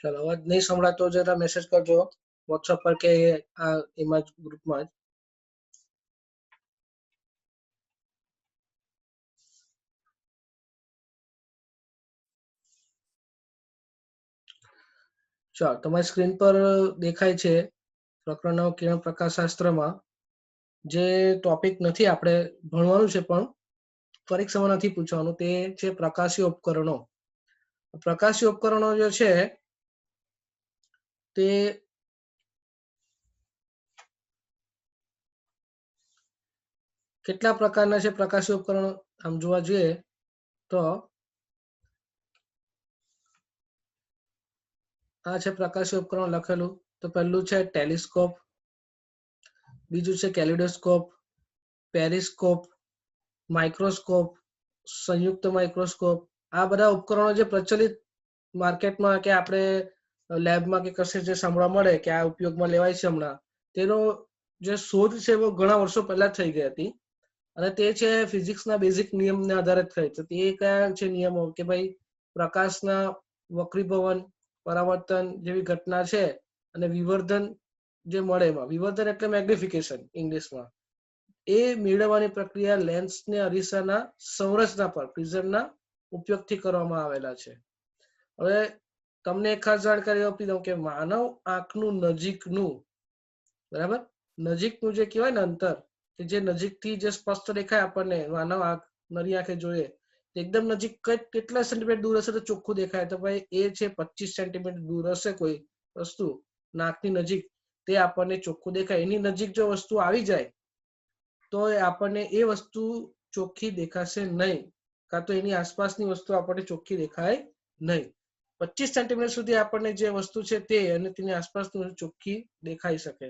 चलो अवाज नहीं संभળાતો जरा मैसेज करजो व्हाट्सएप पर के आ इमेज ग्रुप में। चलो તમારી સ્ક્રીન પર દેખાય છે પ્રકરણ 9 કિરણ પ્રકાશશાસ્ત્રમાં જે ટોપિક નથી આપણે ભણવાનું છે પણ પરીક્ષામાં નથી પૂછવાનું તે છે પ્રકાશીય ઉપકરણો। પ્રકાશીય ઉપકરણો જે છે તે કેટલા પ્રકારના છે પ્રકાશીય ઉપકરણો આમ જોવા જોઈએ તો આ છે પ્રકાશીય ઉપકરણ લખેલું। તો પહેલું છે ટેલિસ્કોપ, બીજું છે કેલિડોસ્કોપ, પેરિસ્કોપ, માઇક્રોસ્કોપ, સંયુક્ત માઇક્રોસ્કોપ। આ બધા ઉપકરણો જે પ્રચલિત માર્કેટમાં કે આપણે લેબમાં કે કશે જે સાંભળવા મળે કે આ ઉપયોગમાં લેવાય છે હમણાં, તેનો જે શોધ છે એ ઘણા વર્ષો પહેલા થઈ ગઈ હતી અને તે છે ફિઝિક્સના બેઝિક નિયમને આધારે થઈ છે। તે કયા છે નિયમો કે ભાઈ પ્રકાશના વક્રીભવન, પરાવર્તન જેવી ઘટના છે અને વિવર્ધન જે મળે એમાં, વિવર્ધન એટલે મેગ્નિફિકેશન ઇંગ્લિશમાં, એ મેળવવાની પ્રક્રિયા લેન્સને અરીસાના સંરચના પર પ્રિઝમના ઉપયોગથી કરવામાં આવેલા છે। હવે તમને એક ખાસ જાણકારી આપી દઉં કે માનવ આંખનું નજીકનું, બરાબર, નજીકનું જે કહેવાય ને અંતર, કે જે નજીકથી જે સ્પષ્ટ દેખાય આપણને માનવ આંખ નરી આંખે જોઈએ એકદમ નજીક કેટલા સેન્ટીમીટર દૂર હશે તો ચોખ્ખું દેખાય, તો ભાઈ એ છે 25 સેન્ટીમીટર દૂર હશે કોઈ વસ્તુ નાકની નજીક, તે આપણને ચોખ્ખું દેખાય। એની નજીક જો વસ્તુ આવી જાય તો આપણને એ વસ્તુ ચોખ્ખી દેખાશે નહીં, કાં તો એની આસપાસની વસ્તુ આપણને ચોખ્ખી દેખાય નહીં। 25 સેન્ટીમીટર સુધી આપણને જે વસ્તુ છે તે અને તેની આસપાસની વસ્તુ ચોખ્ખી દેખાઈ શકે,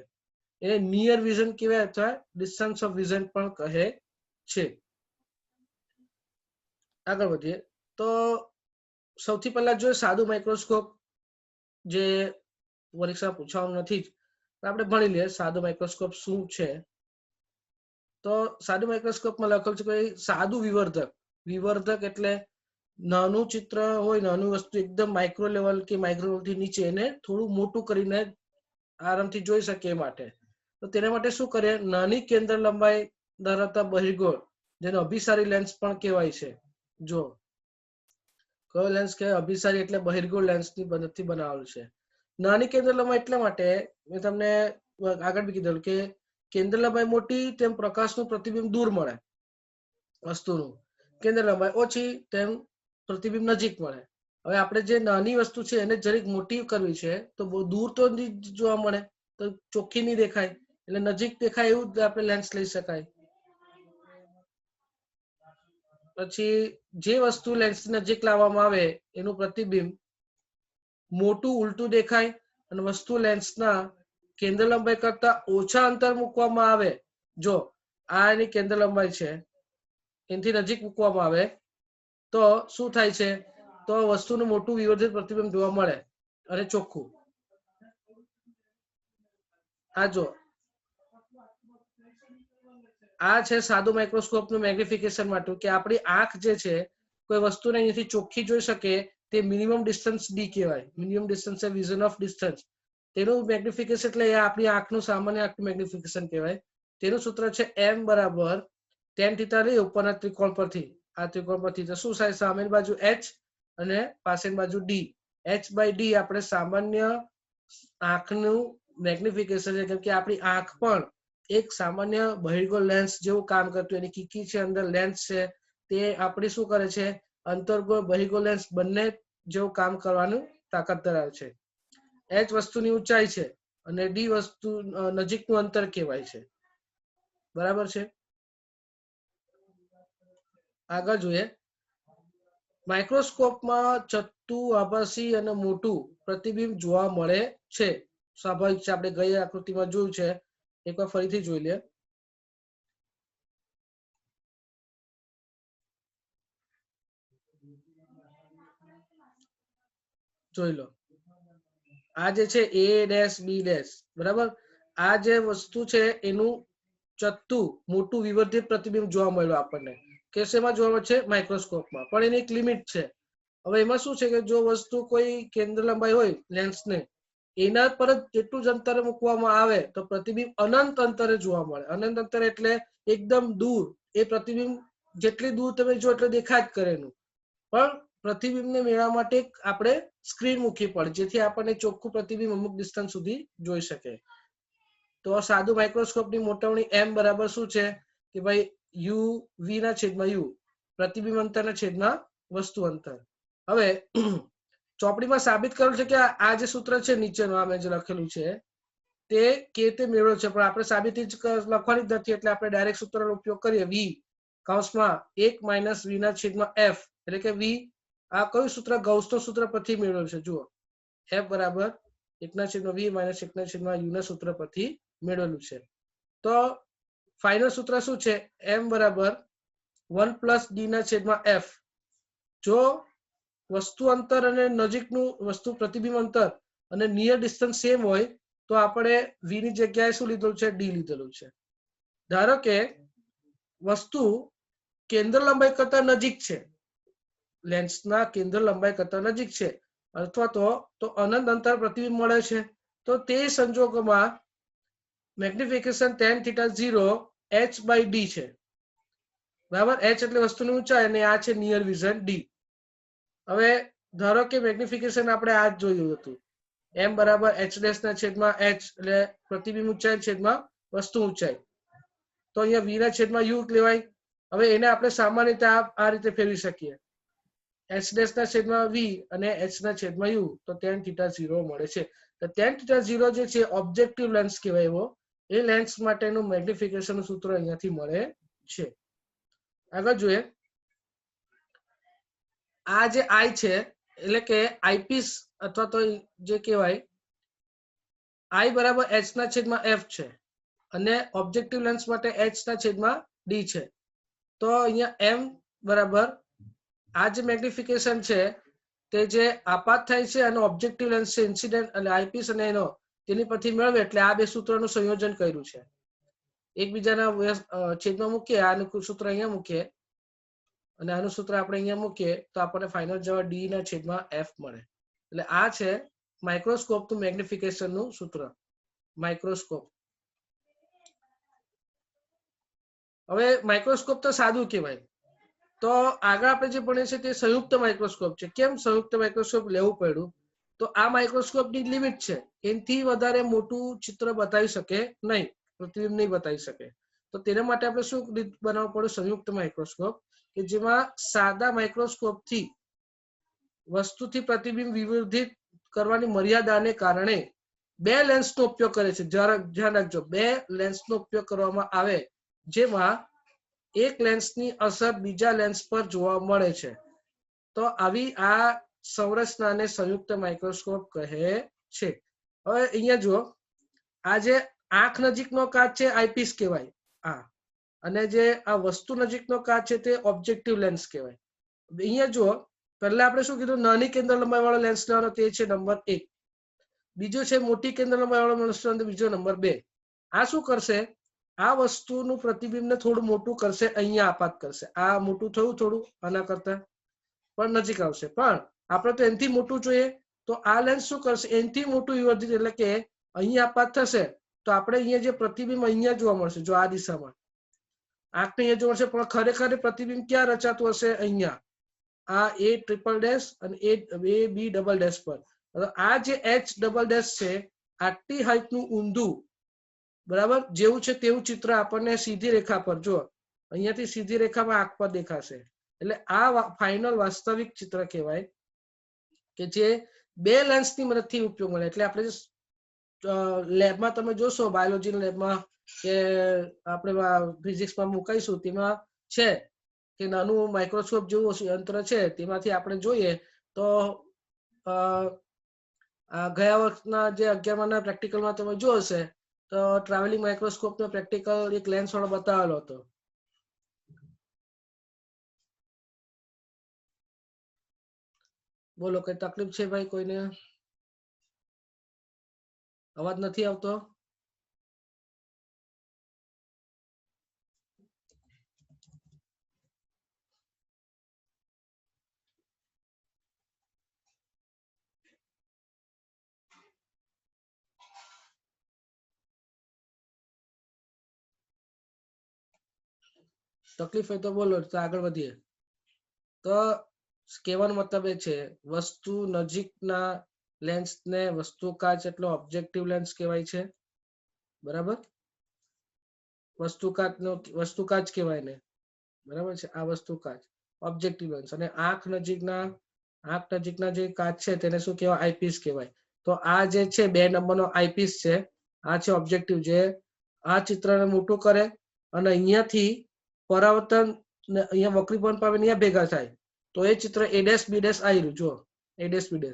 એને નિયર વિઝન કહેવાય અથવા ડિસ્ટન્સ ઓફ વિઝન પણ કહે છે। આગળ વધીએ તો સૌથી પહેલા જો સાદું માઇક્રોસ્કોપ જે પરીક્ષા પૂછવાનું નથી આપણે ભણી લઈએ સાદું માઇક્રોસ્કોપ શું છે। તો સાદું માઇક્રોસ્કોપમાં લખેલું છે કે સાદું વિવર્ધક, વિવર્ધક એટલે નાનું ચિત્ર હોય, નાનું વસ્તુ એકદમ માઇક્રો લેવલ કે માઇક્રો લેવલથી નીચે એને થોડું મોટું કરીને આરામથી જોઈ શકે એ માટે। તો તેના માટે શું કરે, નાની કેન્દ્ર લંબાઈ ધરાવતા બહિર્ગોળ જેને અભિસારી લેન્સ પણ કહેવાય છે। જો કયો લેન્સ કહેવાય, અભિસારી એટલે બહિર્ગોળ લેન્સની મદદથી બનાવેલું છે। નાની કેન્દ્ર લંબાઈ એટલા માટે મેં તમને આગળ બી કીધેલું કે કેન્દ્ર લંબાઈ મોટી તેમ પ્રકાશનું પ્રતિબિંબ દૂર મળે, વસ્તુનું કેન્દ્ર લંબાઈ ઓછી તેમ પ્રતિબિંબ નજીક મળે। હવે આપણે જે નાની વસ્તુ છે એને જરીક મોટી કરવી છે તો બહુ દૂર તો જોવા મળે તો ચોખ્ખી નહીં દેખાય, એટલે નજીક દેખાય એવું જ આપણે લેન્સ લઈ શકાય। પછી જે વસ્તુ લેન્સ નજીક લાવવામાં આવે એનું પ્રતિબિંબ મોટું ઉલટું દેખાય અને વસ્તુ લેન્સના કેન્દ્ર લંબાઈ કરતા ઓછા અંતર મૂકવામાં આવે, જો આ એની કેન્દ્ર લંબાઈ છે એનાથી નજીક મૂકવામાં આવે તો શું થાય છે, તો વસ્તુનું મોટું વિવર્ધિત પ્રતિબિંબ જોવા મળે અને ચોખ્ખું। આ જો આ છે સાદું માઇક્રોસ્કોપનું મેગ્નિફિકેશન માટે કે આપણી આંખ જે છે કોઈ વસ્તુને અહીંથી ચોખ્ખી જોઈ શકે તે મિનિમમ ડિસ્ટન્સ ડી કહેવાય, minimum distance A vision of distance, તેનું મેગ્નિફિકેશન એટલે આપણી આંખનું સામાન્ય આંખનું મેગ્નિફિકેશન કહેવાય। તેનું સૂત્ર છે m બરાબર tan થીટા લઈ ઉપરના ત્રિકોણ પરથી, આ ત્રિકોણ પરથી તો શું થાય, સામેની બાજુ h અને પાછળની બાજુ d, h/d આપણે સામાન્ય આંખનું મેગ્નિફિકેશન છે, કેમ કે આપણી આંખ પણ એક સામાન્ય બહિર્ગોળ લેન્સ જેવું કામ કરતું, એની કીકી છે અંદર લેન્સ છે તે આપણી શું કરે છે, અંતર્ગોળ બહિર્ગોળ લેન્સ બંને જેવું કામ કરવાનું તાકાત ધરાવે છે। h વસ્તુની ઊંચાઈ છે અને d વસ્તુ નજીકનું અંતર કહેવાય છે, બરાબર છે। આગળ જોઈએ, માઇક્રોસ્કોપમાં ચત્તું, આભાસી અને મોટું પ્રતિબિંબ જોવા મળે છે, સ્વાભાવિક છે, આપણે ગઈ આકૃતિમાં જોયું છે, એકવાર ફરીથી જોઈ લે। જોઈ લો આ જે છે a', b', બરાબર, આ જે વસ્તુ છે એનું ચત્તું મોટું વિવર્ધિત પ્રતિબિંબ જોવા મળ્યું આપણને, કે શેમાં જોવા મળે છે, માઇક્રોસ્કોપમાં, પણ એની એક લિમિટ છે, હવે એમાં શું છે કે જો વસ્તુ કોઈ કેન્દ્ર લંબાઈ હોય લેન્સને એના પર જ જેટલું જ અંતરે મૂકવામાં આવે તો પ્રતિબિંબ અનંત અંતરે જોવા મળે. અનંત અંતરે એટલે એકદમ દૂર. એ પ્રતિબિંબ જેટલી દૂર તમે જો એટલે દેખાય જ કરે એનું. પણ પ્રતિબિંબને મેળવવા માટે આપણે સ્ક્રીન મૂકવી પડે જેથી આપણને ચોખ્ખું પ્રતિબિંબ અમુક ડિસ્ટન્સ સુધી જોઈ શકે. તો સાદું માઇક્રોસ્કોપની મોટવણી એમ બરાબર શું છે કે ભાઈ યુ વી ના છેદમાં યુ, પ્રતિબિંબ અંતરના છેદમાં વસ્તુ અંતર. હવે ચોપડીમાં સાબિત કરેલું છે કે આ જે સૂત્ર છે નીચેનું આ મેં જે લખેલું છે તે કે રીતે મેળવ્યો છે, પણ આપણે સાબિતી જ લખવાની જ નથી એટલે આપણે ડાયરેક્ટ સૂત્રનો ઉપયોગ કરીએ. વી કૌંસમાં 1 માઇનસ વી ના છેદમાં એફ, એટલે કે વી આ કયું સૂત્ર ગૌસનું સૂત્ર પરથી મેળવ્યું છે. જુઓ એફ બરાબર 1 ના છેદમાં વી માઇનસ 1 ના છેદમાં યુ ના સૂત્ર પરથી મેળવેલું છે. તો ફાઇનલ સૂત્ર શું છે? એમ બરાબર 1 પ્લસ ડી ના છેદમાં એફ. જો વસ્તુ અંતર અને નજીકનું વસ્તુ પ્રતિબિંબ અંતર અને નિયર ડિસ્ટન્સ સેમ હોય તો આપણે વી ની જગ્યાએ શું લીધેલું છે? ડી લીધેલું છે. ધારો કે વસ્તુ કેન્દ્ર લંબાઈ કરતા નજીક છે, લેન્સના કેન્દ્ર લંબાઈ કરતા નજીક છે અથવા તો અનંત અંતર પ્રતિબિંબ મળે છે, તો તે સંજોગોમાં મેગ્નિફિકેશન tan θ 0 h/d છે. બરાબર, h એટલે વસ્તુની ઊંચાઈ અને આ છે નિયર વિઝન ડી. હવે ધારો કે મેગ્નિફિકેશન આપણે આ જ જોયું હતું, એમ બરાબર h ડેશ ના છેદમાં h એટલે પ્રતિબિંબ ઊંચાઈ છેદમાં વસ્તુ ઊંચાઈ. તો અહીંયા v ના છેદમાં u લેવાય. હવે એને આપણે સામાન્ય રીતે આ રીતે ફેરવી શકીએ, h ડેશ ના છેદમાં v અને h ના છેદમાં u, તો tan θ 0 મળે છે. તો tan θ 0 જે છે ઓબ્જેક્ટિવ લેન્સ કહેવાય એવો, એ લેન્સ માટેનું મેગ્નિફિકેશન સૂત્ર અહીંયાથી મળે છે. આગળ જોઈએ, આ જે આઈ છે એટલે કે આઈપીસ અથવા તો જે કહેવાય આઈ બરાબર એચ ના છેદમાં એફ છે અને ઓબ્જેક્ટિવ લેન્સ માટે એચ ના છેદમાં ડી છે. તો અહીંયા એમ બરાબર આ જે મેગ્નિફિકેશન છે તે જે આપાત થાય છે અને ઓબ્જેક્ટિવ લેન્સ છે ઇન્સિડન્ટ અને આઈપીસ અને એનો તેની પરથી મેળવે એટલે આ બે સૂત્રોનું સંયોજન કર્યું છે. એકબીજાના છેદમાં મૂકીએ, આનું સૂત્ર અહીંયા મૂકીએ અને આનું સૂત્ર આપણે અહીંયા મૂકીએ તો આપણને ફાઇનલ જવાબ ડી ના છેદમાં એફ મળે. એટલે આ છે માઇક્રોસ્કોપ નું મેગ્નિફિકેશન નું સૂત્ર. માઇક્રોસ્કોપ. હવે માઇક્રોસ્કોપ તો સાદું કહેવાય. તો આગળ આપણે જે ભણીએ છીએ તે સંયુક્ત માઇક્રોસ્કોપ છે. કેમ સંયુક્ત માઇક્રોસ્કોપ લેવું પડ્યું? તો આ માઇક્રોસ્કોપની લિમિટ છે, એનાથી વધારે મોટું ચિત્ર બતાવી શકે નહીં, પ્રતિબિંબ નહીં બતાવી શકે. તો તેના માટે આપણે શું બનાવવું પડે? સંયુક્ત માઇક્રોસ્કોપ, કે જેમાં સાદા માઇક્રોસ્કોપથી વસ્તુથી પ્રતિબિંબ વિવર્ધિત કરવાની મર્યાદાને કારણે બે લેન્સનો ઉપયોગ કરે છે. ધ્યાન રાખજો, બે લેન્સનો ઉપયોગ કરવામાં આવે જેમાં એક લેન્સની અસર બીજા લેન્સ પર જોવા મળે છે. તો આવી આ સંરચનાને સંયુક્ત માઇક્રોસ્કોપ કહે છે. હવે અહીંયા જુઓ, આ જે આંખ નજીકનો કાચ છે આઈપીસ કહેવાય આ, અને જે આ વસ્તુ નજીકનો કાચ છે તે ઓબ્જેક્ટિવ લેન્સ કહેવાય. અહીંયા જુઓ, પહેલા આપણે શું કીધું? નાની કેન્દ્ર લંબાઈ વાળો લેન્સ લેવાનો, તે છે નંબર 1. બીજો છે મોટી કેન્દ્ર લંબાઈ વાળો લેન્સ લેવાનો, બીજો નંબર 2. આ શું કરશે? આ વસ્તુનું પ્રતિબિંબને થોડું મોટું કરશે, અહીંયા આપાત કરશે. આ મોટું થયું થોડું આના કરતા, પણ નજીક આવશે. પણ આપણે તો એનાથી મોટું જોઈએ, તો આ લેન્સ શું કરશે? એનાથી મોટું વિવર્ધિત, એટલે કે અહીંયા આપાત થશે તો આપણે અહીંયા જે પ્રતિબિંબ અહીંયા જોવા મળશે, જો આ દિશામાં આંખને અહીંયા જોવા મળશે, પણ ખરેખર પ્રતિબિંબ ક્યાં રચાતું હશે? અહીંયા આ એ ટ્રિપલ ડેશ અને એ બી ડબલ ડેશ પર. આ જે એચ ડબલ ડેશ છે, આટલી હાઈટનું ઊંધું બરાબર જેવું છે તેવું ચિત્ર આપણને સીધી રેખા પર, જો અહીંયાથી સીધી રેખામાં આંખ પર દેખાશે. એટલે આ ફાઇનલ વાસ્તવિક ચિત્ર કહેવાય કે જે બે લેન્સની મદદથી ઉપયોગ મળે. એટલે આપણે લેબમાં તમે જોશો, બાયોલોજીના લેબમાં કે આપણે ફિઝિક્સમાં મુકાઈશું, તેમાં છે કે નાનું માઇક્રોસ્કોપ જેવું યંત્ર છે, તેમાંથી આપણે જોઈએ તો ગયા વર્ષના જે 11મા પ્રેક્ટિકલમાં તમે જોયો હશે તો ટ્રાવેલિંગ માઇક્રોસ્કોપનો પ્રેક્ટિકલ એક લેન્સ વાળો બતાવેલો હતો. બોલો, કઈ તકલીફ છે ભાઈ? કોઈને અવાજ નથી આવતો? તકલીફ હોય તો બોલો, તો આગળ વધીએ. તો કહેવાનો મતલબ એ છે વસ્તુ નજીકના લેન્સને વસ્તુ કાચ એટલે ઓબ્જેક્ટિવ લેન્સ કહેવાય છે, બરાબર. વસ્તુ કાચ કહેવાય ને, બરાબર છે. આ વસ્તુ કાચ ઓબ્જેક્ટિવ લેન્સ, અને આંખ નજીકના જે કાચ છે તેને શું કહેવાય? આઈપીસ કહેવાય. તો આ જે છે 2 નંબરનો આઈપીસ છે, આ છે ઓબ્જેક્ટિવ, જે આ ચિત્રને મોટું કરે અને અહીંયાથી પરાવર્તન અહીંયા વક્રીપણ પામે અહીંયા ભેગા થાય, તો એ ચિત્ર A' B' આવી રહ્યું, જો A' B'.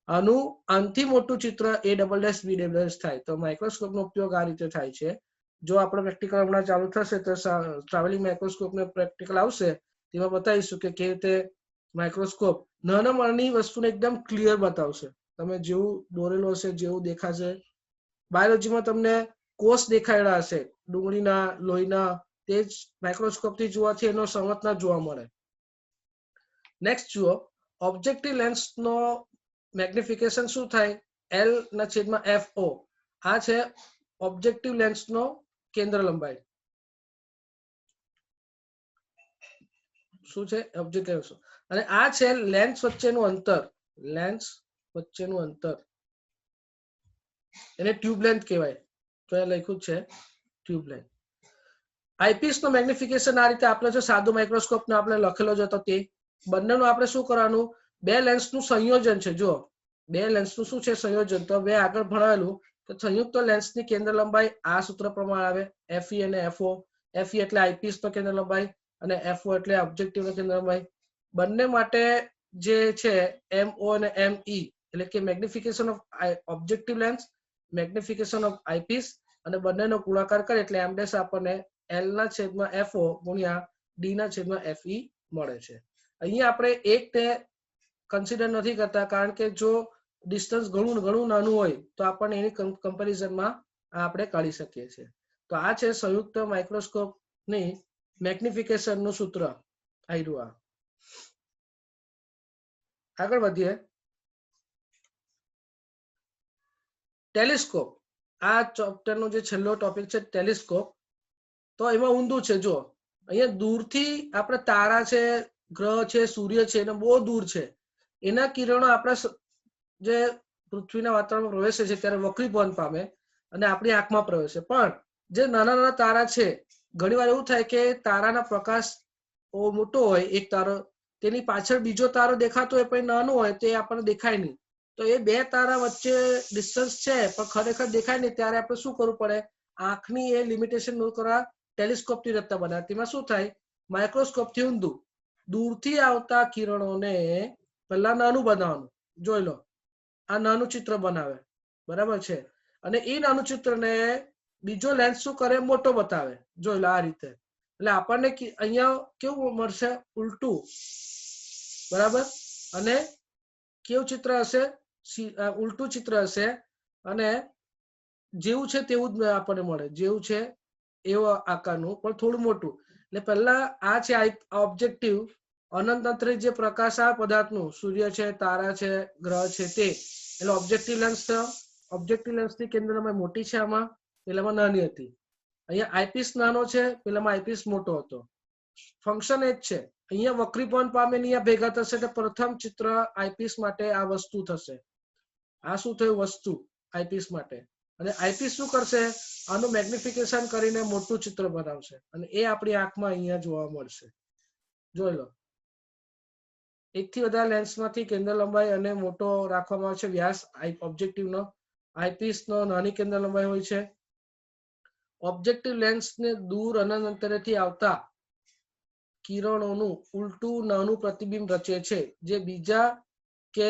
આનું આનથી મોટું ચિત્ર A'' B' થાય. તો માઇક્રોસ્કોપનો ઉપયોગ આ રીતે થાય છે. જો આપણે પ્રેક્ટિકલ હમણાં ચાલુ થશે તો ટ્રાવેલિંગ માઇક્રોસ્કોપનો પ્રેક્ટિકલ આવશે, તેમાં બતાવીશું કે કેવી રીતે માઇક્રોસ્કોપ નાની વસ્તુને એકદમ ક્લિયર બતાવશે. તમે જેવું દોરેલું હશે, જેવું દેખાશે. બાયોલોજીમાં તમને કોષ દેખાયેલા હશે, ડુંગળીના, લોહીના, તે જ માઇક્રોસ્કોપથી જોવાથી એનો સંવર્ધના જોવા મળે. નેક્સ્ટ જુઓ, ઓબ્જેક્ટિવ લેન્સનો મેગ્નિફિકેશન શું થાય? L/FO. આ છે ઓબ્જેક્ટિવ લેન્સનો કેન્દ્ર લંબાઈ. શું છે? Objective lens. અને આ છે લેન્સ વચ્ચેનું અંતર. લેન્સ વચ્ચેનું અંતર એને ટ્યુબ લેન્થ કહેવાય. તો એ લખ્યું છે ટ્યુબ લેન્થ. આઈપીસ નો મેગ્નિફિકેશન આ રીતે, આપણે જો સાદો માઇક્રોસ્કોપ ને આપણે લખેલો જ હતો તે બંનેનું આપણે શું કરવાનું? 2 લેન્સનું સંયોજન છે. જો 2 લેન્સનું શું છે? સંયોજન. તો મેં આગળ ભણાવેલું કે સંયુક્ત લેન્સની કેન્દ્ર લંબાઈ આ સૂત્ર પ્રમાણે આવે, FE અને FO. FE એટલે આઈપીસ નો કેન્દ્ર લંબાઈ અને FO એટલે ઓબ્જેક્ટિવ નો કેન્દ્ર લંબાઈ. બંને માટે જે છે MO અને ME એટલે કે magnification of objective lens, magnification of eyepiece, અને બંનેનો ગુણાકાર કરે એટલે M' આપણને L/FO ગુણ્યા D/FE મળે છે. અહીંયા આપણે એકને કન્સિડર નથી કરતા, કારણ કે જો ડિસ્ટન્સ ઘણું નાનું હોય તો આપણને એની કમ્પેરિઝનમાં આપણે કાઢી શકીએ છીએ. તો આ છે સંયુક્ત માઇક્રોસ્કોપની મેગ્નિફિકેશનનું સૂત્ર આવ્યું. આગળ વધીએ. ટેલિસ્કોપ, આ ચેપ્ટરનો જે છેલ્લો ટોપિક છે ટેલિસ્કોપ. તો એમાં ઊંધું છે. જો અહીંયા દૂરથી આપણે તારા છે, ગ્રહ છે, સૂર્ય છે, એને બહુ દૂર છે, એના કિરણો આપણા જે પૃથ્વીના વાતાવરણમાં પ્રવેશે છે ત્યારે વક્રીભવન પામે અને આપણી આંખમાં પ્રવેશે. પણ જે નાના તારા છે, ઘણીવાર એવું થાય કે તારાના પ્રકાશ મોટો હોય એક તારો, તેની પાછળ બીજો તારો દેખાતો હોય પણ નાનો હોય, તે આપણને દેખાય નહીં. તો એ 2 તારા વચ્ચે ડિસ્ટન્સ છે પણ ખરેખર દેખાય નહીં, ત્યારે આપણે શું કરવું પડે? આંખની એ લિમિટેશન દૂર કરવા ટેલિસ્કોપની રચના બનાવે. તેમાં શું થાય? માઇક્રોસ્કોપથી ઊંધું દૂરથી આવતા કિરણોને પહેલા નાનું બનાવવાનું. જોઈ લો, આ નાનું ચિત્ર બનાવે, બરાબર છે. અને એ નાનું ચિત્રને બીજો લેન્સ શું કરે? મોટો બતાવે. જોઈ લો આ રીતે. એટલે આપણને અહીંયા કેવું મળશે? ઉલટું, બરાબર. અને કેવું ચિત્ર હશે? ઉલટું ચિત્ર હશે. અને જેવું છે તેવું જ આપણને મળે, જેવું છે એવો આકારનું, પણ થોડું મોટું. એટલે પહેલા આ છે ઓબ્જેક્ટિવ, અનંત અંતરે જે પ્રકાશ આ પદાર્થનું, સૂર્ય છે, તારા છે, ગ્રહ છે, તે એટલે ઓબ્જેક્ટિવ લેન્સ થયો. ઓબ્જેક્ટિવ લેન્સની કેન્દ્ર લંબાઈ મોટી છે, આમાં પેલામાં નાની હતી. અહીંયા આઈપીસ નાનો છે, પેલામાં આઈપીસ મોટો હતો. ફંક્શન એ જ છે. અહીંયા વક્રીભવન પામે, અહીંયા ભેગા થશે એટલે પ્રથમ ચિત્ર આઈપીસ માટે આ વસ્તુ થશે. આ શું થયું? વસ્તુ આઈપીસ માટે. અને આઈપીસ શું કરશે? આનું મેગ્નિફિકેશન કરીને મોટું ચિત્ર બનાવશે અને એ આપણી આંખમાં અહીંયા જોવા મળશે. જોઈ લો, એકથી વધારે લેન્સમાંથી કેન્દ્ર લંબાઈ અને મોટો રાખવામાં આવે છે વ્યાસ ઓબ્જેક્ટિવનો. આઈપીસનો નાની કેન્દ્ર લંબાઈ હોય છે. ઓબ્જેક્ટિવ લેન્સને દૂર અનંત અંતરેથી આવતા કિરણોનું ઉલટું નાનું પ્રતિબિંબ રચે છે, જે બીજા કે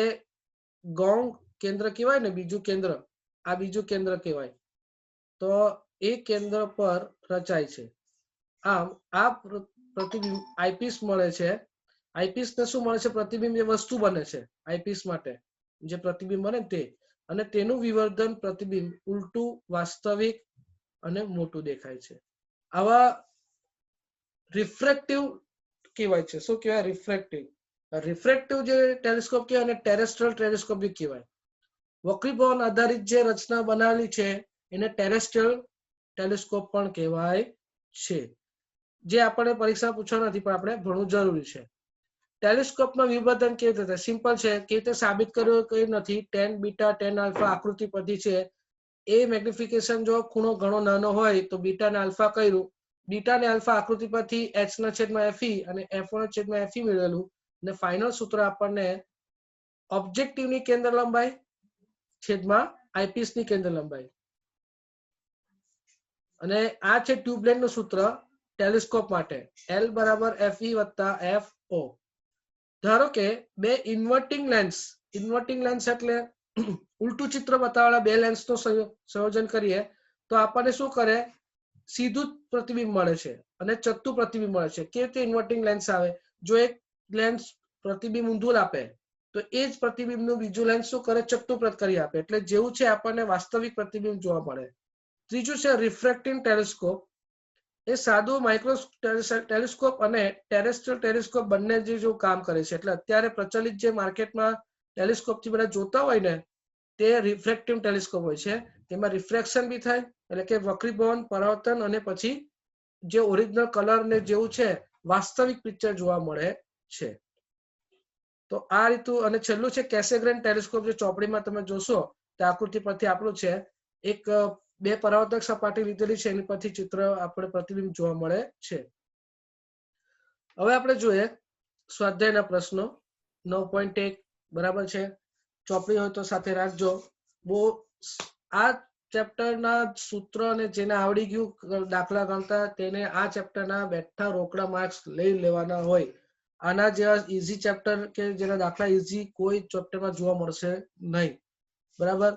ગૌણ કેન્દ્ર કહેવાય ને, બીજું કેન્દ્ર, આ બીજું કેન્દ્ર કહેવાય. તો એ કેન્દ્ર પર રચાય છે. આમ આ પ્રતિબિંબ આઈપીસ મળે છે. આઈપીસ ને શું મળે છે? પ્રતિબિંબ, એ વસ્તુ બને છે આઈપીસ માટે, જે પ્રતિબિંબ બને તે. અને તેનું વિવર્ધન પ્રતિબિંબ ઉલટું, વાસ્તવિક અને મોટું દેખાય છે. આવા રિફ્રેક્ટિવ કહેવાય છે. શું કહેવાય? રિફ્રેક્ટિવ. રિફ્રેક્ટિવ જે ટેલિસ્કોપ કહેવાય અને ટેરેસ્ટ્રિયલ ટેલિસ્કોપ બી કહેવાય. વક્રીભવન આધારિત જે રચના બનાવેલી છે એને ટેરેસ્ટ્રિયલ ટેલિસ્કોપ પણ કહેવાય છે. જે આપણે પરીક્ષા પૂછવા નથી પણ આપણે ભણવું જરૂરી છે. ટેલિસ્કોપનું વિભાજન કેવી રીતે? સિમ્પલ છે. કેવી રીતે સાબિત કર્યું કઈ નથી. tan બીટા tan આલ્ફા આકૃતિ પરથી છે. એ મેગ્નિફિકેશન જો ખૂણો ઘણો નાનો હોય તો બીટા ને આલ્ફા કર્યું. બીટા ને આલ્ફા આકૃતિ પરથી h/fe અને f1/fe મેળવેલું અને ફાઇનલ સૂત્ર આપણને ઓબ્જેક્ટિવની કેન્દ્ર લંબાઈ છેદમાં આઈપીસની કેન્દ્ર લંબાઈ. અને આ છે ટ્યુબલાઇનનું સૂત્ર ટેલિસ્કોપ માટે L = FE + FO. ધારો કે બે ઇન્વર્ટિંગ લેન્સ એટલે ઉલટું ચિત્ર બતાવવાળા બે લેન્સનું સંયોજન કરીએ તો આપણને શું કરે? સીધું પ્રતિબિંબ મળે છે અને ચત્તુ પ્રતિબિંબ મળે છે. કેવી રીતે ઇન્વર્ટિંગ લેન્સ આવે? જો એક લેન્સ પ્રતિબિંબ ઊંધું આપે તો એ જ પ્રતિબિંબનું બીજું લેન્સ શું કરે? ચત્તુ પ્રત કરી આપે. એટલે જેવું છે આપણને વાસ્તવિક પ્રતિબિંબ જોવા મળે. ત્રીજું છે રિફ્રેક્ટિંગ ટેલિસ્કોપ. એ સાદું માઇક્રો ટેલિસ્કોપ અને ટેરેસ્ટ્રિયલ ટેલિસ્કોપ બંને જે કામ કરે છે. એટલે અત્યારે પ્રચલિત જે માર્કેટમાં ટેલિસ્કોપથી બધા જોતા હોય ને તે રિફ્રેક્ટિવ ટેલિસ્કોપ હોય છે. તેમાં રિફ્રેક્શન બી થાય એટલે કે વક્રીભવન, પરાવર્તન અને પછી જે ઓરિજિનલ કલર ને જેવું છે વાસ્તવિક પિક્ચર જોવા મળે છે. તો આ રીતું. અને છેલ્લું છે કેસેગ્રેન ટેલિસ્કોપ. જે ચોપડીમાં તમે જોશો તે આકૃતિ પરથી આપણું છે. એક બે પરાવર્તક સપાટી લીધેલી છે એની પરથી ચિત્ર આપણે પ્રતિબિંબ જોવા મળે છે. હવે આપણે જોઈએ સ્વાધ્યાયના પ્રશ્નો. 9.1 બરાબર છે. ચોપડી હોય તો સાથે રાખજો. બહુ આ ચેપ્ટરના સૂત્ર અને જેને આવડી ગયું દાખલા ગણતા તેને આ ચેપ્ટરના બેઠા રોકડા માર્ક્સ લઈ લેવાના હોય. આના જેવા ઈઝી ચેપ્ટર કે જેના દાખલા ઈઝી કોઈ ચેપ્ટરમાં જોવા મળશે નહીં. બરાબર.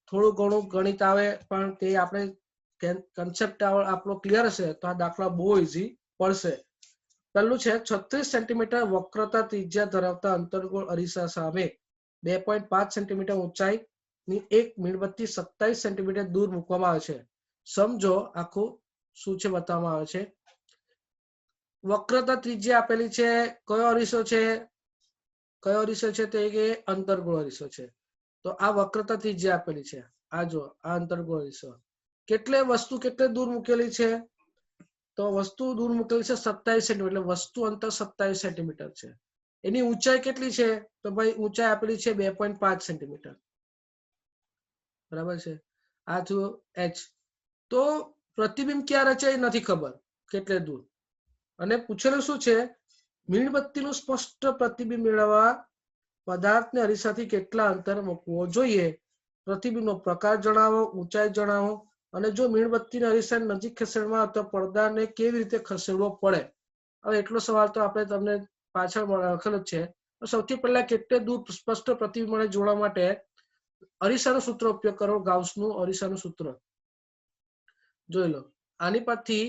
થોડું ઘણું ગણિત આવે પણ તે આપણે કન્સેપ્ટ આપણો ક્લિયર હશે તો આ દાખલા બહુ ઈઝી પડશે. પહેલું છે 36 સેન્ટીમીટર વક્રતા ત્રિજ્યા ધરાવતા અંતર્ગોળ અરીસા સામે 2.5 સેન્ટીમીટર ઊંચાઈની એક મીણબત્તી 27 સેન્ટીમીટર દૂર મૂકવામાં આવે છે. સમજો આખું શું છે બતાવવામાં આવે છે. વક્રતા ત્રિજ્યા આપેલી છે. કયો અરીસો છે? કયો અરીસો છે? તે કે અંતર્ગોળ અરીસો છે. તો આ વક્રતા ત્રિજ્યા આપેલી છે. આ જો આ અંતર્ગોળ અરીસો વસ્તુ કેટલે દૂર મૂકેલી છે? તો વસ્તુ દૂર મૂકેલી છે 27 સેન્ટીમીટર. એટલે વસ્તુ અંતર 27 સેન્ટીમીટર છે. એની ઊંચાઈ કેટલી છે? તો ભાઈ ઊંચાઈ આપેલી છે 2.5 સેન્ટીમીટર. બરાબર છે. આ થયું h. તો પ્રતિબિંબ ક્યાં રચાય નથી ખબર કેટલે દૂર. અને પૂછેલું શું છે? મીણબત્તીનું સ્પષ્ટ પ્રતિબિંબ મેળવવા પદાર્થને અરીસાથી કેટલા અંતર મૂકવો જોઈએ? પ્રતિબિંબનો પ્રકાર જણાવો, ઊંચાઈ જણાવો અને જો મીણબત્તીને અરીસાની નજીક ખસેડવા તો પડદાને કેવી રીતે ખસેડવો પડે. હવે એટલો સવાલ તો આપણે તમને પાછળ લખેલો જ છે. સૌથી પહેલા કેટલે દૂર સ્પષ્ટ પ્રતિબિંબ મળે જોડવા માટે અરીસાનું સૂત્ર ઉપયોગ કરો. ગાઉસનું અરીસાનું સૂત્ર જોઈ લો. આની પરથી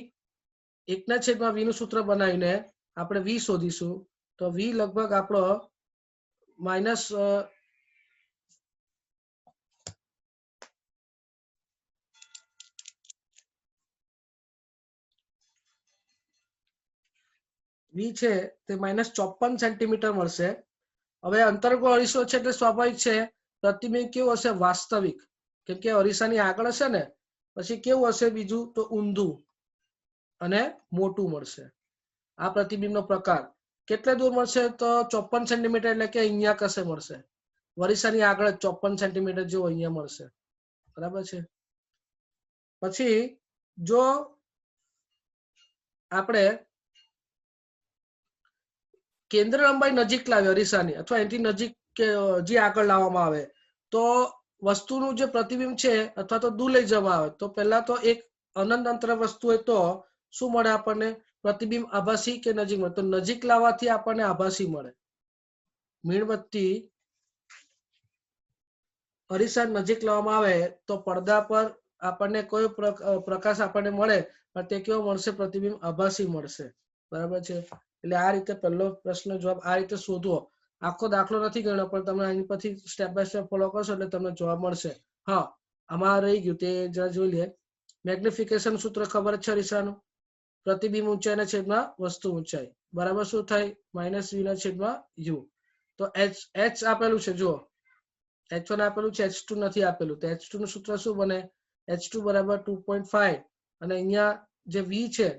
1/v નું સૂત્ર બનાવીને આપણે v શોધીશું. તો v લગભગ આપણો માઇનસ v છે તે -54 સેન્ટીમીટર મળશે. હવે અંતર્ગોળ અરીસો છે એટલે સ્વાભાવિક છે પ્રતિબિંબ કેવું હશે? વાસ્તવિક. કેમ કે અરીસાની આગળ હશે ને પછી કેવું હશે? બીજું તો ઊંધું અને મોટું મળશે. આ પ્રતિબિંબનો પ્રકાર કેટલે દૂર મળશે? તો 54 સેન્ટીમીટર એટલે કે અહીંયા કશે મળશે. અરીસાની આગળ 54 સેન્ટીમીટર જેવું અહીંયા મળશે. બરાબર છે. પછી જો આપણે કેન્દ્ર લંબાઈ નજીક લાવે અરીસાની અથવા એની નજીક કે હજી આગળ લાવવામાં આવે તો વસ્તુનું જે પ્રતિબિંબ છે અથવા તો દૂર લઈ જવામાં આવે તો પહેલા તો એક અનંત અંતર વસ્તુ હોય તો શું મળે આપણને? પ્રતિબિંબ આભાસી કે નજીક મળે? તો નજીક લાવવાથી આપણને આભાસી મળે. મીણબત્તી અરીસા નજીક લાવવામાં આવે તો પડદા પર આપણને કોઈ પ્રકાશ આપણને મળે પણ તે કેવો મળશે? પ્રતિબિંબ આભાસી મળશે. બરાબર છે. એટલે આ રીતે પહેલો પ્રશ્ન જવાબ આ રીતે શોધવો. આખો દાખલો નથી ગણ્યો પણ તમે આની પરથી સ્ટેપ બાય સ્ટેપ ફોલો કરશો એટલે તમને જવાબ મળશે. હા, આમાં રહી ગયું તે જરા જોઈ લે. મેગ્નિફિકેશન સૂત્ર ખબર છે અરીસાનું. પ્રતિબિંબ ઊંચાઈ ના છેદમાં વસ્તુ ઊંચાઈ બરાબર શું થાય? -v ના છેદમાં u. તો h આપેલું છે જુઓ. h1 આપેલું છે, h2 નથી આપેલું. તો h2 નું સૂત્ર શું બને? h2 = 2.5 અને અહીંયા જે v છે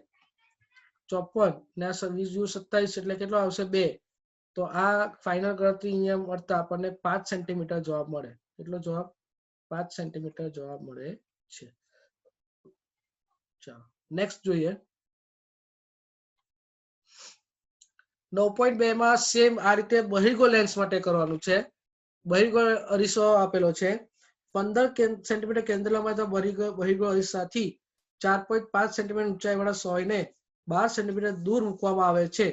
54 ને આ 20×27 એટલે કેટલો આવશે 2. તો આ ફાઇનલ ગણતરી અહીંયા મળતા આપણને 5 સેન્ટીમીટર જવાબ મળે. કેટલો જવાબ? 5 સેન્ટીમીટર જવાબ મળે છે. ચાલો નેક્સ્ટ જોઈએ. 9.2 માં સેમ આ રીતે બહિર્ગો લેન્સ માટે કરવાનું છે. બહિર્ગો અરીસો આપેલો છે. 15 સેન્ટીમીટર કેન્દ્ર લંબાઈ તો બહિર્ગો અરીસાથી 4.5 સેન્ટીમીટર ઊંચાઈવાળા સોયને 12 સેન્ટીમીટર દૂર મૂકવામાં આવે છે.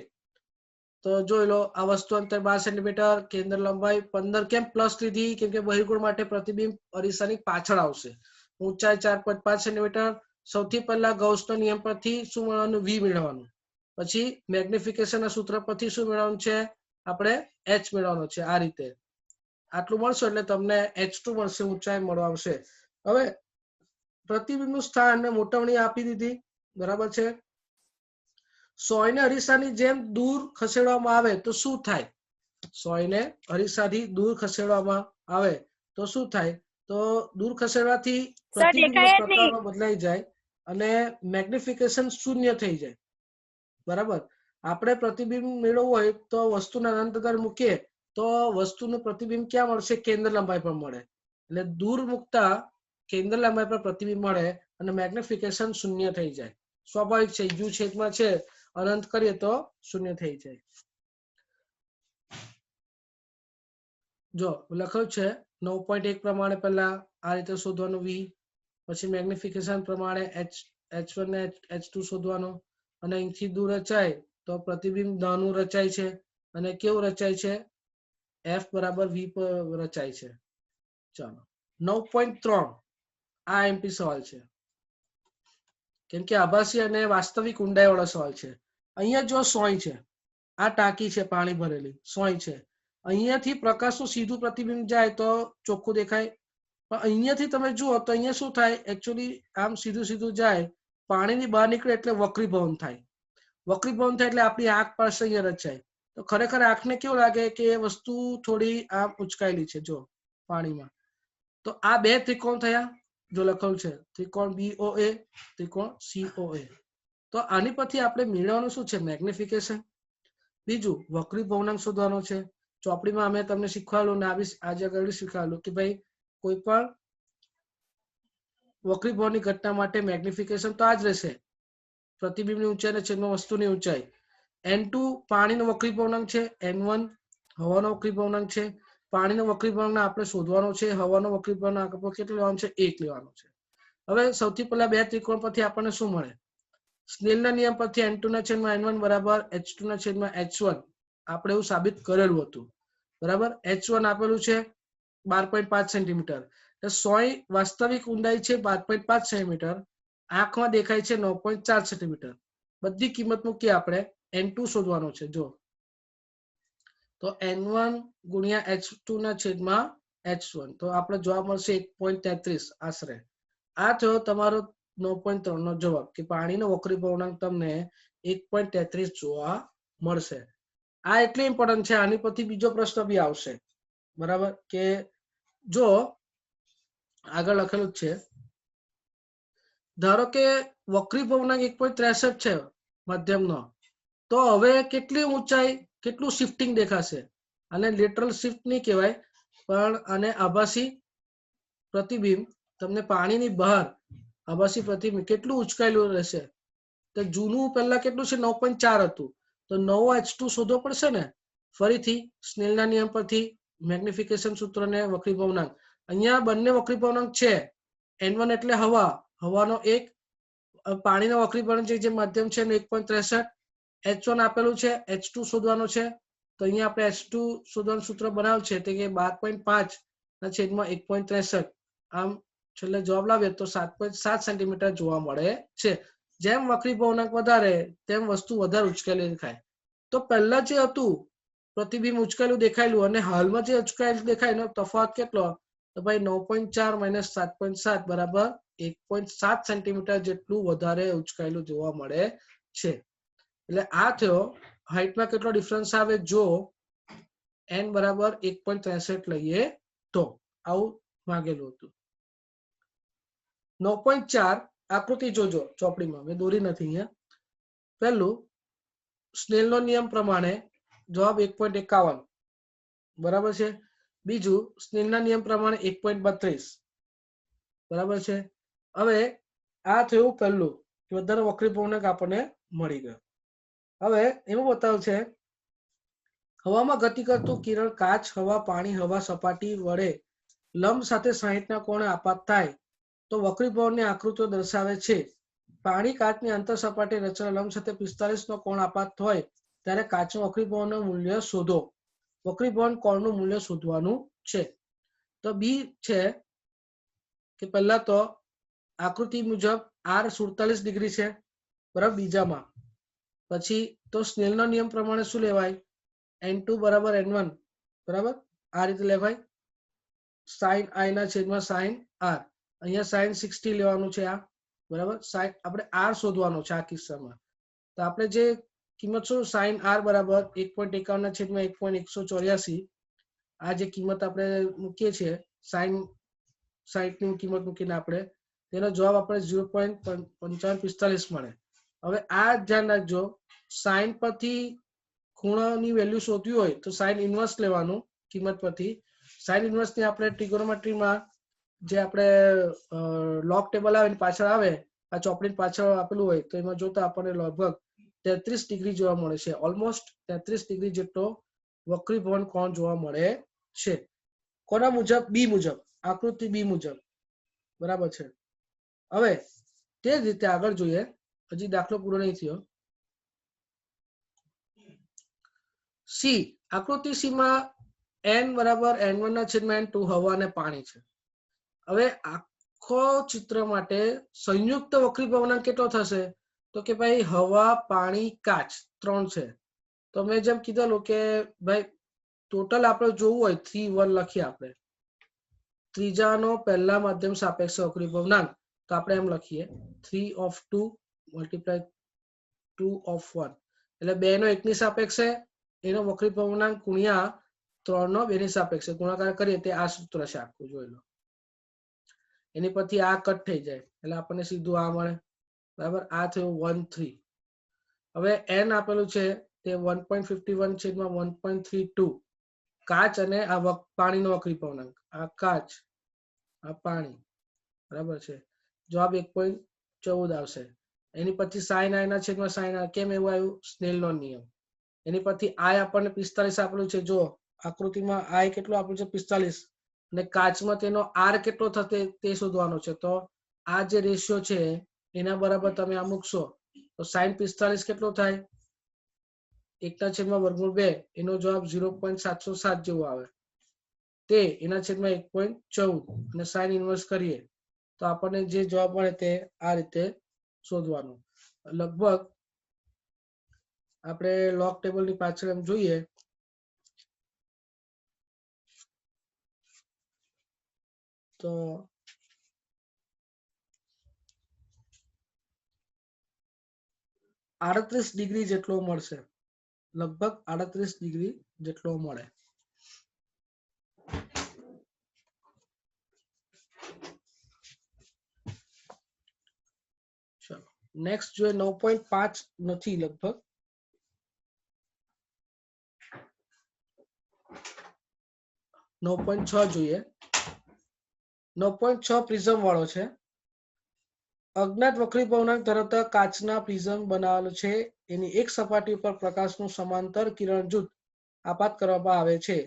તો જોઈ લો આ વસ્તુ અંતર 12 સેન્ટીમીટર, કેન્દ્ર લંબાઈ 15. કેમ પ્લસ લીધી? કેમ કે બહિર્ગોળ માટે પ્રતિબિંબ અરીસાની પાછળ આવશે. ઊંચાઈ 4.5 સેન્ટીમીટર. સૌથી પહેલા ગૌસનો નિયમ પરથી શું મેળવવાનું? v મેળવવાનું. પછી મેગ્નિફિકેશનના સૂત્ર પરથી શું મેળવવાનું છે? આપણે h મેળવવાનું છે. આ રીતે આટલું મળશે એટલે તમને h2 મળશે, ઊંચાઈ મળશે. હવે પ્રતિબિંબનું સ્થાન ને મોટવણી આપી દીધી, બરાબર છે. સોયને અરીસાની જેમ દૂર ખસેડવામાં આવે તો શું થાય? સોયને અરીસાથી દૂર ખસેડવામાં આવે તો શું થાય? તો દૂર ખસેડવાથી પ્રતિબિંબનો પ્રકારમાં બદલાઈ જાય અને મેગ્નિફિકેશન શૂન્ય થઈ જાય. બરાબર. આપણે પ્રતિબિંબ મેળવવું હોય તો વસ્તુના અનંત અંદર મૂકીએ તો વસ્તુનું પ્રતિબિંબ ક્યાં મળશે? કેન્દ્ર લંબાઈ પર મળે. એટલે દૂર મૂકતા કેન્દ્ર લંબાઈ પર પ્રતિબિંબ મળે અને મેગ્નિફિકેશન શૂન્ય થઈ જાય. સ્વાભાવિક છે, u છેદમાં છે અનંત કરીએ તો શૂન્ય થઈ જાય. જો લખ્યું છે 9.1 પ્રમાણે પહેલા આ રીતે શોધવાનું v, પછી મેગ્નિફિકેશન પ્રમાણે h1 ને h2 શોધવાનું, અને અહીંથી દૂર રચાય તો પ્રતિબિંબ નાનું રચાય છે અને કેવું રચાય છે? f બરાબર v પર રચાય છે. ચાલો 9.3 આ એમપી સવાલ છે, કેમ કે આભાસી અને વાસ્તવિક ઊંડાઈ વાળો સવાલ છે. અહીંયા જો સોય છે, આ ટાંકી છે પાણી ભરેલી, સોય છે. અહીંયાથી પ્રકાશનું સીધું પ્રતિબિંબ જાય તો ચોખ્ખું દેખાય, પણ અહીંયાથી તમે જુઓ તો અહીંયા શું થાય? એકચ્યુઅલી આમ સીધું સીધું જાય, પાણીની બહાર નીકળે એટલે વક્રીભવન થાય. વક્રીભવન થાય એટલે આપણી આંખ પાસે અહીંયા રચાય. તો ખરેખર આંખને કેવું લાગે કે એ વસ્તુ થોડી આમ ઉચકાયેલી છે જો પાણીમાં. તો આ બે ત્રિકોણ થયા, જો લખેલું છે ત્રિકોણ BOA, ત્રિકોણ COA. તો આની પરથી આપણે મેળવવાનું શું છે? મેગ્નિફિકેશન. બીજું વક્રીભવનાંક શોધવાનો છે. ચોપડીમાં અમે તમને શીખવાડું ને આજે આગળ શીખવાડું કે ભાઈ કોઈ પણ વક્રીભવનની ઘટના માટે મેગ્નિફિકેશન તો આ જ રહેશે, પ્રતિબિંબની ઊંચાઈ અને છેદમાં વસ્તુની ઊંચાઈ. n2 પાણીનો વક્રીભવનાંક છે, n1 હવાનો વક્રીભવનાંક છે. પાણીનો વક્રીભવનાંક આપણે શોધવાનો છે, હવાનો વક્રીભવનાંક કેટલો લેવાનો છે? 1 લેવાનો છે. હવે સૌથી પહેલા બે ત્રિકોણ પરથી આપણને શું મળે? સ્નેલના નિયમ પરથી n2 ના છેદમાં n1 બરાબર h2 ના છેદમાં h1 આપણે એવું સાબિત કરેલું હતું. બરાબર. h1 આપેલું છે 12.5 સેન્ટીમીટર. સોય વાસ્તવિક ઊંડાઈ છે 12.5 સેન્ટીમીટર, આંખમાં દેખાય છે 9.4 સેન્ટીમીટર. બધી કિંમત મૂકી આપણે n2 શોધવાનો છે. જો તો n1 ગુણ્યા h2 ના છેદમાં h1, તો આપણે જવાબ મળશે 1.33 આશરે. આ થયો તમારો 9.3 નો જવાબ કે પાણીનો વક્રીભવનાંક તમને 1.33 જોવા મળશે. આ એટલે ઇમ્પોર્ટન્ટ છે. આની પરથી બીજો પ્રશ્ન બી આવશે, બરાબર, કે જો આગળ લખેલું છે, ધારો કે વક્રીભવનાંક 1.63 છે મધ્યમનો, તો હવે કેટલી ઊંચાઈ, કેટલું શિફ્ટિંગ દેખાશે? અને લેટરલ શિફ્ટ નહીં કહેવાય, પણ અને આભાસી પ્રતિબિંબ તમને પાણીની બહાર આભાસી પ્રતિબિંબ કેટલું ઉચકાયેલું રહેશે? તો જૂનું પહેલા કેટલું છે? 9.4 હતું. તો નવો h2 શોધવો પડશે ને. ફરીથી સ્નેલના નિયમ પરથી મેગ્નિફિકેશન સૂત્ર ને વક્રીભવનાંક. અહીંયા બંને વક્રીભવનાંક છે. n1 એટલે હવા, હવાનો 1, પાણીનો વક્રીભવનાંક જે માધ્યમ છે 1.63, h1 આપેલું છે, h2 શોધવાનું છે. તો અહીંયા આપણે h2 શોધવાનું સૂત્ર બનાવ્યું છે, તે કે 12.5 ના છેદમાં 1.63. આમ છેલ્લે જવાબ લાવીએ તો 7.7 સેન્ટીમીટર જોવા મળે છે. જેમ વક્રીભવનાંક વધારે તેમ વસ્તુ વધારે ઉચકેલી દેખાય. તો પહેલા જે હતું પ્રતિબિંબ ઉચકેલું દેખાયેલું અને હાલમાં જે ઉચકાયેલું દેખાય એનો તફાવત કેટલો? તો ભાઈ 9.4 - 7.7 બરાબર 1.7 સેન્ટીમીટર જેટલું વધારે ઉચકાયેલું જોવા મળે છે. એટલે આ થયો હાઈટમાં કેટલો ડિફરન્સ આવે જો n બરાબર 1.63 લઈએ તો. આવું માંગેલું હતું. 9.4 આકૃતિ જોજો ચોપડીમાં, મેં દોરી નથી અહીંયા. પહેલું સ્નેલનો નિયમ પ્રમાણે જવાબ 1.51 બરાબર છે. બીજું સ્નેલના નિયમ પ્રમાણે 1.32 બરાબર છે. હવે આ થયું પહેલું કે બધાનો વક્રી પૂર્ણાંક આપણને મળી ગયો. હવે એવું બતાવ્યું છે હવામાં ગતિ કરતું કિરણ કાચ, હવા, પાણી, હવા સપાટી વડે લંબ સાથે 60 કોણે આપાત થાય તો વક્રીભવનની આકૃતિઓ દર્શાવે છે. પાણી કાચની અંતર સપાટી રચેલા લંબ સાથે 45 કોણ આપાત હોય ત્યારે કાચનું વક્રીભવનનું મૂલ્ય શોધો. વક્રીભવન કોણનું મૂલ્ય શોધવાનું છે. તો બી છે કે પહેલા તો આકૃતિ મુજબ R 47 ડિગ્રી છે બરાબર બીજામાં. પછી તો સ્નેલનો નિયમ પ્રમાણે શું લેવાય n2 બરાબર n1 બરાબર આ રીતે લેવાય sin i ના છેદમાં sin r. અહીંયા sin 60 લેવાનું છે આ બરાબર. sin આપણે r શોધવાનો છે આ કિસ્સામાં. તો આપણે જે કિંમત શું sin r બરાબર 1.51 ના છેદમાં 1.184 આ જે કિંમત આપણે મૂકીએ છીએ sin 60 ની કિંમત મૂકીને આપણે તેનો જવાબ આપણે 0.5545 મળે. હવે આ ધ્યાન રાખજો sin પરથી ખૂણાની વેલ્યુ શોધવી હોય તો sin ઇન્વર્સ લેવાનું કિંમત પરથી. sin ઇન્વર્સ ની આપણે ટ્રિગોનોમેટ્રીમાં જે આપણે લોગ ટેબલ આવે પાછળ આવે આ ચોપડી પાછળ આપેલું હોય તો એમાં જોતા આપણને લગભગ 33 ડિગ્રી જોવા મળે છે. ઓલમોસ્ટ 33 ડિગ્રી જેટલો વક્રીભવન કોણ જોવા મળે છે. કોના મુજબ? બી મુજબ, આકૃતિ બી મુજબ બરાબર છે. હવે તે જ રીતે આગળ જોઈએ, હજી દાખલો પૂરો નહીં થયો. સી આકૃતિ સી માં n બરાબર n1 ના છેદમાં n2 હવા અને પાણી છે. હવે આખો ચિત્ર માટે સંયુક્ત વક્રીભવનાંક કેટલો થશે તો કે ભાઈ હવા, પાણી, કાચ 3 છે. તો મેં જેમ કીધેલું કે ભાઈ ટોટલ આપણે જોવું હોય 3 1 લખીએ આપણે ત્રીજાનો પહેલા માધ્યમ સાપેક્ષ વક્રીભવનાંક તો આપણે એમ લખીએ 3 of 2 multiply 2 of 1 એટલે 2 નો 1 ની સાપેક્ષે એનો વક્રીભવનાંક ગુણ્યા 3 નો 2 ની સાપેક્ષે ગુણાકાર કરીએ તે આ સૂત્ર છે આખું જોઈ લો. એની પરથી આ કટ થઈ જાય એટલે આપણને સીધું આ મળે બરાબર. આ થયું 1 3. હવે n આપેલું છે તે 1.51 છેદમાં 1.32 કાચ અને આ પાણીનો વક્રીભવનાંક આ કાચ આ પાણી બરાબર છે. જવાબ 1.14 આવશે. એની પછી sin i ના છેદમાં sin r કેમ એવું આવ્યું સ્નેલનો નિયમ. એની પરથી i આપણને 45 આપેલું છે. જો આકૃતિમાં i કેટલું આપેલું છે 45 અને કાચમાં તેનો r કેટલો થશે તે શોધવાનો છે. તો આ જે રેશિયો છે એના બરાબર તમે આ મૂકશો તો sin 45 કેટલો થાય 1/2 એનો જવાબ 0.707 જેવો આવે તે એના છેદમાં 1.14 અને sin ઇન્વર્સ કરીએ તો આપણને જે જવાબ મળે તે આ રીતે શોધવાનું. લગભગ આપણે લોગ ટેબલ ની પાછળ એમ જોઈએ તો 38 ડિગ્રી જેટલો મળશે. લગભગ 38 ડિગ્રી જેટલો મળે. ચલો નેક્સ્ટ જોઈએ 9.5 નથી લગભગ 9.6 જોઈએ. 9.6 પ્રિઝમ વાળો છે. અજ્ઞાત વક્રીભવનાંક ધરાવતા કાચના પ્રિઝમ બનાવેલો છે. એની એક સપાટી ઉપર પ્રકાશનું સમાંતર કિરણ જૂથ આપાત કરવામાં આવે છે.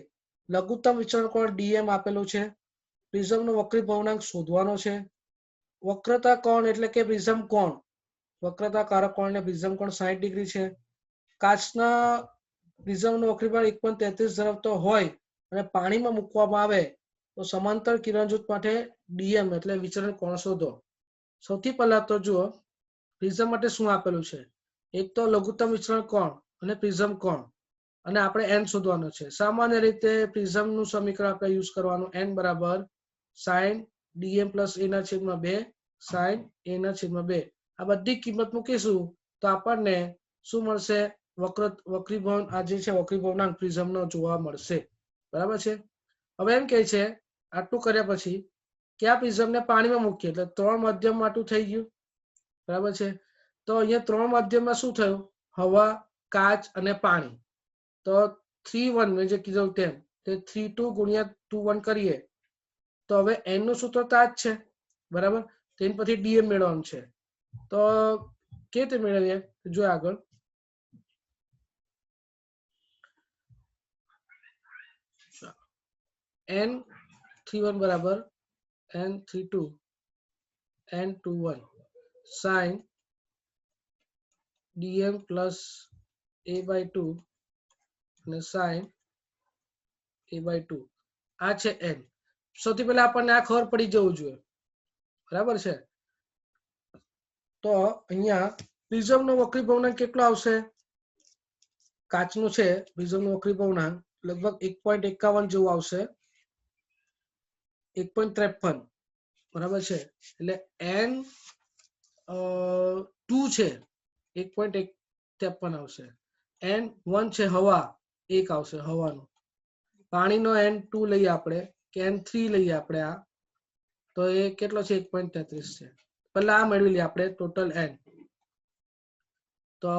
લઘુત્તમ વિચરણ કોણ dm આપેલું છે. પ્રિઝમનો વક્રીભવનાંક શોધવાનો છે. વક્રતા કોણ એટલે કે પ્રિઝમ કોણ વક્રતા કારક કોણ ને પ્રિઝમ કોણ 60 ડિગ્રી છે. કાચના પ્રિઝમનો વક્રીભવનાંક 1.33 ધરાવતો હોય અને પાણીમાં મૂકવામાં આવે તો સમાંતર કિરણ જૂથ માટે dm એટલે વિચરણ કોણ શોધો. સૌથી પહેલા તો જુઓ પ્રિઝમ માટે શું આપેલું છે. એક તો લઘુત્તમ વિચરણ કોણ અને પ્રિઝમ કોણ અને આપણે n શોધવાનો છે. સામાન્ય રીતે પ્રિઝમનું સમીકરણ આપણે યુઝ કરવાનું n બરાબર sin dm plus a ના છેદમાં 2 sin a ના છેદમાં 2 આ બધી કિંમત મૂકીશું તો આપણને શું મળશે વક્રીભવન આ જે છે વક્રીભવનાંક પ્રિઝમનો જોવા મળશે બરાબર છે. હવે એમ કહે છે આટલું કર્યા પછી કે આ પ્રિઝમને પાણીમાં મૂકીએ એટલે 3 માધ્યમ માટું થઈ ગયું બરાબર છે. તો અહીંયા 3 માધ્યમમાં શું થયું? હવા, કાચ અને પાણી. તો 3 1 મેં જે કીધું તેમ તે 3 2 ગુણ્યા 2 1 કરીએ તો હવે n નું સૂત્ર તો આ જ છે, બરાબર. તેની પછી dm મેળવવાનું છે. તો કે રીતે મેળવીએ જો આગળ n31 બરાબર n32 n21 sin dm plus a/2 અને sin a/2 આ છે n. સૌથી પહેલા આપણને આ ખબર પડી જવું જોઈએ, બરાબર છે. તો અહીંયા પ્રિઝમનો વક્રી ભવનાંક કેટલો આવશે? કાચનું છે પ્રિઝમનો વક્રી ભવનાંક લગભગ 1.51 જેવું આવશે, 1.53, બરાબર છે. એટલે n2 છે 1.53 આવશે. n1 છે હવા 1 આવશે હવાનું. પાણીનો n2 લઈએ આપણે કે n3 લઈએ આપણે, આ તો એ કેટલો છે 1.33 છે. પહેલા આ મેળવી લઈએ આપણે ટોટલ n. તો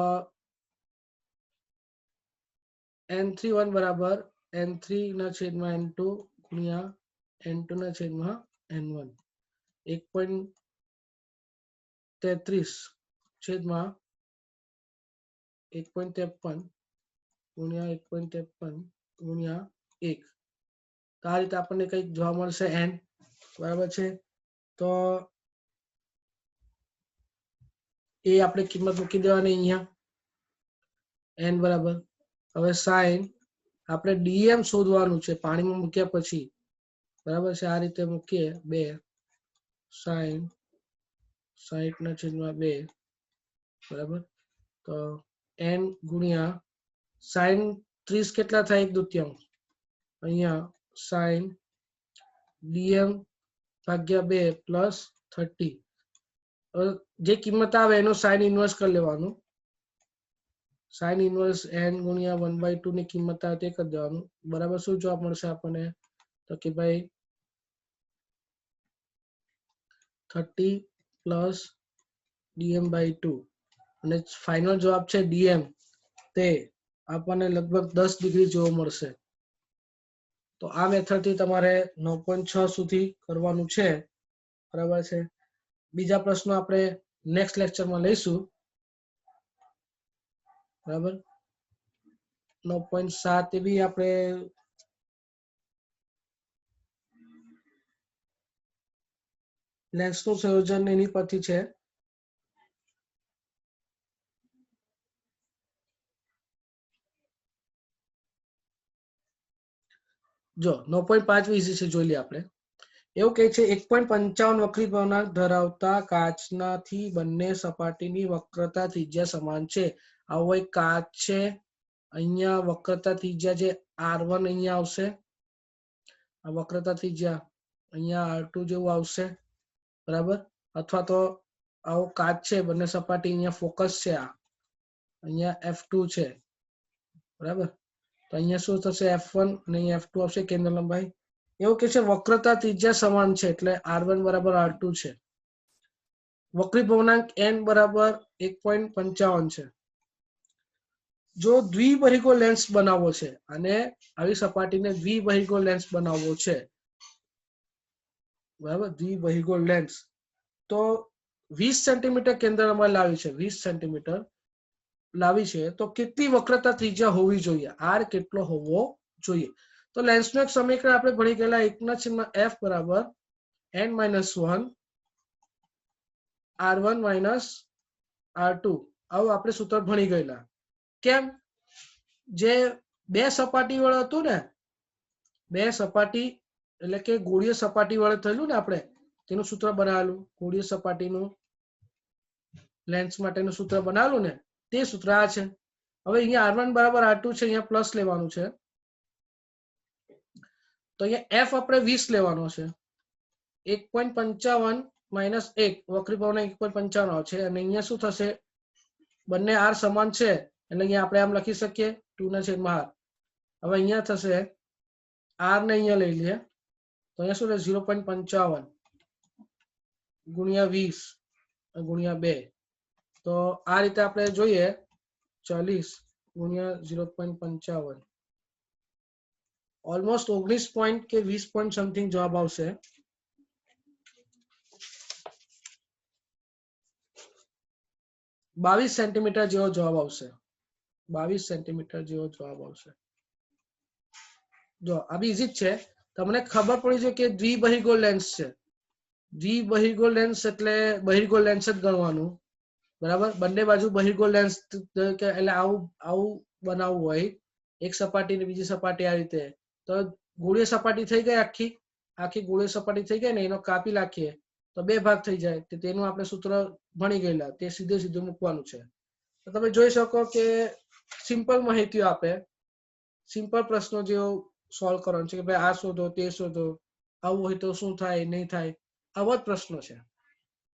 n31 બરાબર n3 ના છેદમાં n2 ગુણ્યા n2 ના છેદમાં n1 1.33 છેદમાં 1.53 ગુણ્યા 1.53 ગુણ્યા 1. તો આ રીતે આપણને કંઈક જોવા મળશે n, બરાબર છે. તો એ આપણે કિંમત મૂકી દેવાની અહીંયા n બરાબર. હવે sin આપણે dm શોધવાનું છે પાણીમાં મૂક્યા પછી, બરાબર છે. આ રીતે મૂકીએ 2 sin 60/2, બરાબર. તો n ગુણ્યા sin 30 કેટલા થાય 1/2, અહીંયા sin dm ભાગ્યા 2 પ્લસ 30. જે કિંમત આવે એનો સાઇન ઇન્વર્સ કરી લેવાનું. સાઇન ઇન્વર્સ n ગુણ્યા 1/2 ની કિંમત આવે તે કરી દેવાનું, બરાબર. શું જવાબ મળશે આપણને? તો કે ભાઈ 30 પ્લસ dm/2 અને ફાઇનલ જવાબ છે dm, તે આપણને લગભગ 10 ડિગ્રી જેવો મળશે. તો આ મેથડથી તમારે 9.6 સુધી કરવાનું છે, બરાબર છે. બીજા પ્રશ્નો આપણે નેક્સ્ટ લેક્ચરમાં લઈશું, બરાબર. 9.7 એ બી આપણે લેન્સનું સંયોજન એની પરથી છે. જો 9.5 વિશે છે, જોઈ લઈએ આપણે. એવું કહે છે 1.55 વક્રી ભવનાંક ધરાવતા કાચનાથી બંને સપાટીની વક્રતા ત્રિજ્યા સમાન છે. આવો એક કાચ છે, અહીંયા વક્રતા ત્રિજ્યા છે r1 અહીંયા આવશે, આ વક્રતા ત્રિજ્યા અહીંયા r2 જેવું આવશે, બરાબર. અથવા તો આવો કાચ છે, બંને સપાટી અહીંયા ફોકસ છે, આ અહીંયા f2 છે, બરાબર. તો અહીંયા શું થશે f1 અને અહીંયા f2 આવશે કેન્દ્ર લંબાઈ. એવું કે છે વક્રતા ત્રિજ્યા સમાન છે એટલે r1 બરાબર r2 છે. વક્રી ભવનાંક n બરાબર 1.55 છે. જો દ્વિબહિર્ગોળ લેન્સ બનાવવો છે અને આવી સપાટીને દ્વિબહિર્ગોળ લેન્સ બનાવવો છે, બરાબર, દ્વિબહિર્ગોળ લેન્સ, તો 20 સેન્ટીમીટર કેન્દ્ર લંબાઈ લાવી છે, 20 સેન્ટીમીટર લાવી છે, તો કેટલી વક્રતા ત્રિજ્યા હોવી જોઈએ? r કેટલો હોવો જોઈએ? તો લેન્સનું એક સમીકરણ આપણે ભણી ગયેલા 1/f બરાબર n-1 r1 - r2, આવું આપણે સૂત્ર ભણી ગયેલા. કેમ? જે બે સપાટી વાળું હતું ને, બે સપાટી એટલે કે ગોળીય સપાટી વાળું થયેલું ને, આપણે તેનું સૂત્ર બનાવેલું, ગોળીય સપાટીનું લેન્સ માટેનું સૂત્ર બનાવેલું ને, તે સૂત્ર આ છે. હવે અહીંયા r1 બરાબર r2 છે, અહીંયા પ્લસ લેવાનું છે, તો અહીંયા f આપણે 20 લેવાનો છે. 1.55 - 1 વક્રી ભવનાંક 1.55 આવશે અને અહીંયા શું થશે? બંને r સમાન છે એટલે અહીંયા આપણે આમ લખી શકીએ 2/r. હવે અહીંયા થશે r ને અહીંયા લઈ લઈએ તો અહીંયા શું થશે 0.55 ગુણ્યા 20 ગુણ્યા 2, તો આ રીતે આપણે જોઈએ 40 ગુણ્યા 0.55 ઓલમોસ્ટ 19 પોઈન્ટ કે 20 પોઈન્ટ સમથિંગ જવાબ આવશે. 22 સેન્ટીમીટર જેવો જવાબ આવશે. 22 સેન્ટીમીટર જેવો જવાબ આવશે. જો આ બી ઈઝી જ છે. તમને ખબર પડી છે કે દ્વિબહિર્ગોળ લેન્સ છે. દ્વિબહિર્ગોળ લેન્સ એટલે બહિર્ગોળ લેન્સ જ ગણવાનું, બરાબર. બંને બાજુ બહિર્ગોળ લેન્સ એટલે આવું બનાવવું હોય, એક સપાટી ને બીજી સપાટી આ રીતે, તો ગોળીય સપાટી થઈ ગઈ, આખી ગોળીય સપાટી થઈ ગઈ ને એનો કાપી નાખીએ તો બે ભાગ થઈ જાય. તેનું આપણે સૂત્ર ભણી ગયેલા, તે સીધું મૂકવાનું છે. તો તમે જોઈ શકો કે સિમ્પલ માહિતીઓ આપે, સિમ્પલ પ્રશ્નો જેવો સોલ્વ કરવાનો છે કે ભાઈ આ શોધો, તે શોધો, આવું હોય તો શું થાય, નહીં થાય, આવા જ પ્રશ્નો છે.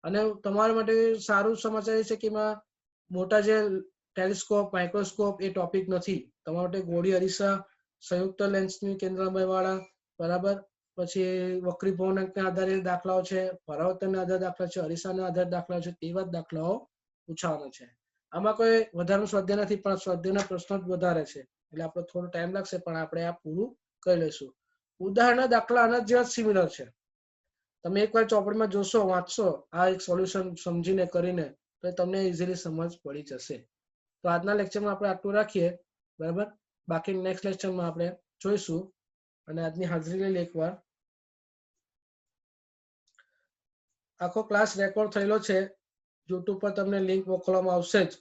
અને તમારા માટે સારું સમાચાર એ છે કે એમાં મોટા જે ટેલિસ્કોપ, માઇક્રોસ્કોપ એ ટોપિક નથી. તમારા માટે ગોળી અરીસા, સંયુક્ત લેન્સની કેન્દ્રમાં વાળા, બરાબર, પછી વક્રી ભવનાંકના આધારે દાખલાઓ છે, પરાવર્તનના આધારે દાખલા છે, અરીસાના આધારે દાખલાઓ છે, તેવા જ દાખલાઓ પૂછાવાના છે. આમાં કોઈ વધારાનું સ્વાધ્યાય નથી, પણ સ્વાધ્યાયના પ્રશ્નો જ વધારે છે, એટલે આપણે થોડો ટાઈમ લાગશે, પણ આપણે આ પૂરું કરી લઈશું. ઉદાહરણના દાખલા આના જેવા સિમિલર છે. તમે એકવાર ચોપડીમાં જોશો, વાંચશો આ એક સોલ્યુશન સમજીને કરીને, તો તમને ઇઝીલી સમજ પડી જશે. તો આજના લેક્ચરમાં આપણે આટલું રાખીએ, બરાબર. બાકી નેક્સ્ટ લેક્ચરમાં આપણે જોઈશું. અને આજની હાજરી લઈ લે એકવાર. આખો ક્લાસ રેકોર્ડ થયેલો છે, યુટ્યુબ પર તમને લિંક મોકલવામાં આવશે જ,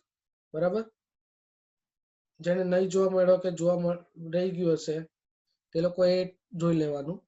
બરાબર. જેને નહીં જોવા મળ્યો કે જોવા રહી ગયું હશે તે લોકોએ જોઈ લેવાનું.